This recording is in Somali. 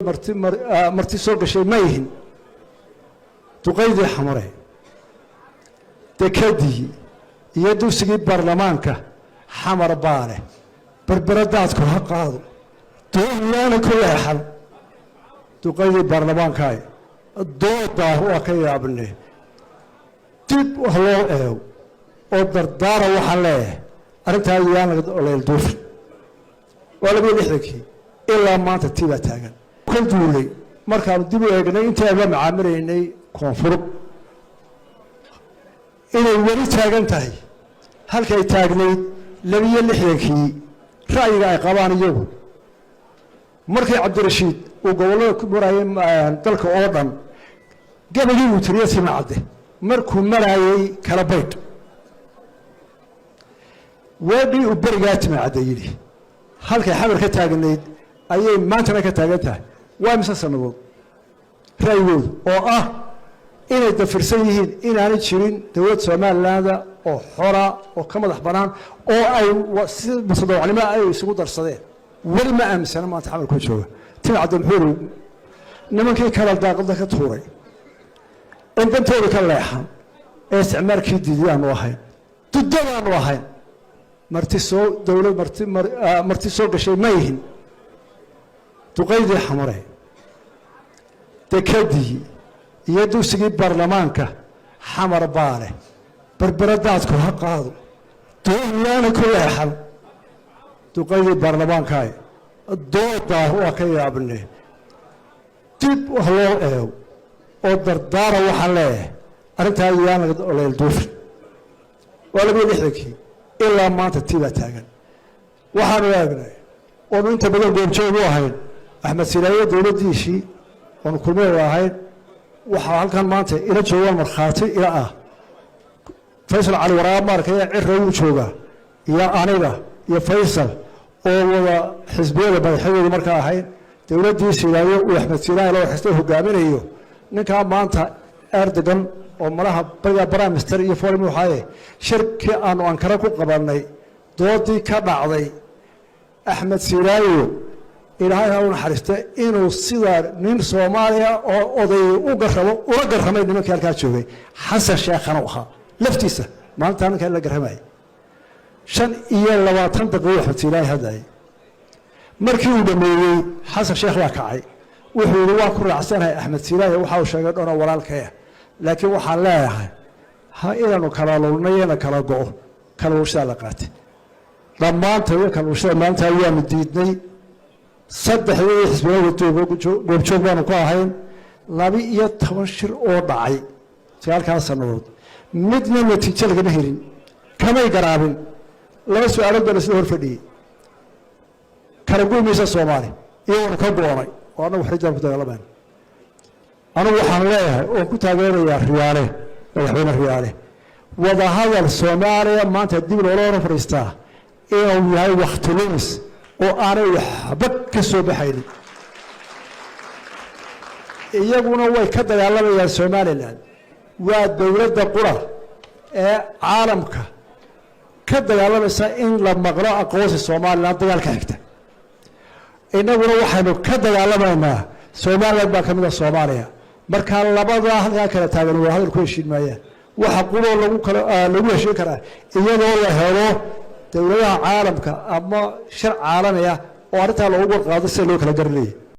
marti soo gashay ma yihin duqaydii xamare dekadii iyo dugsigii baarlamaanka xamar baa leh berberadaadku ha qaado doonayaana ku leexan duqaydii baarlamaankaay doodaa waa ka yaabne dib wax loo eego oo dardaara waxaan leeyahay arrintaa yaan leel duufin waa 26kii ilaa maanta tiibaa taagan kan duulay markaan dib u eegnay intii aan la macaamilaynay koonfur inay weli taagan tahay halkay taagnayd 26kii ra'yiga ay qabaan iyagu markii cabdirashiid uu gobolada ku marayay dalka oo dhan gabadhii uu tiriyay simacade markuu marayay kala baydh weedhii uu berigaa timacade yidhi halkay xamar ka taagnayd ayay maantana ka taagan tahay waa mise sannadood ra'yigoodu oo ah inay dafirsan yihiin inaanay jirin dowlad somalilaanda oo xora oo ka madax bannaan oo ay si musadawacnimo ay isugu darsadeen weli ma aaminsana maanta xamar ku jooga timacadde muxuu nimankii kala daaqada ka tuuray in dantooda ka leexan ee isticmaalkii diidiyaanu ahayn duddadaanu ahayn dowlad marti soo gashay ma yihin duqaydii xamare dekadii iyo dugsigii baarlamaanka xamar baa leh berberadaadku ha qaado doonayaana ku leexan duqaydii baarlamaankaay doodaa waa ka yaabne dib wax loo eego oo dardaara waxaan leeyahay arrintaa yaan leel duufin waa 26kii ilaa maanta tiibaa taagan waxaanu eegnay oonu inta badan goobjoog u ahayn axmed silaayo dowladdiisii oonu kulmeeda ahayn waxaa halkan maanta ila joogaan markhaati ila ah faysal cali waraab maarkaya cirra wuu joogaa iyo aniga iyo faysal oo wada xisbiyada madaxyadooda markaa ahayn dowladdii silaayo uu axmed silaayo loo xista hogaaminayo ninkaa maanta erdogan oo malaha bariga prime minister iyo foreign waxaaye shirkii aanu ankara ku qabannay doodii ka dhacday axmed silaayo ilaahay ha u naxariista inuu sidaa nin soomaaliya oo oday uga garramay nimankii halkaa joogay xasan sheekhana u ahaa laftiisa maalintaa ninkaa la garramayay 25 daqiiqo axmed silaayo hadlayay markii uu dhameeyey xasan sheekh baa kacay wuxuu yidhi waa ku raacsanahay axmed silaayo waxa uu sheegay dhona walaalkaya laakiin waxaan leeyahay ha inaanu kala lugnayna kala go'o kala warshada la qaatay dhammaanta iyo kala warshada maanta ayaanu diidnay saddexdii xisbiyada goobjoog baanu ku ahayn 12 shir oo dhacay sagaalkaas sannadood midna natiijo lagama helin kamay garaabin laba su'aalood baa isla hor fadhiyey kala go'maysa Soomaali iyagoona ka go'onay oo annagu xiritaan ku dagaalamayno anigu waxaan leeyahay oo ku taageerayaa riyaale madaxweyne riyaale wada hadal Soomaaliya maanta dib loo fariistaa inuu yahay waqti lumis oo aanay waxba ka soo baxaynin iyaguna way ka dagaalamayaan Somaliland waa dowladda qura ee caalamka ka dagaalamaysa in la maqlo aqoonsi Somaliland dagaalka xigta inaguna waxaanu ka dagaalamaynaa Somaliland baa ka mid ah Soomaaliya marka labada halka kala taagan waa hadal ku heshiin maayaan waxa quloo lagu heshiin karaa iyadoo la helo dowladaha caalamka ama shar caalami ah oo arrinta loogu qaado si loo kala garleeyo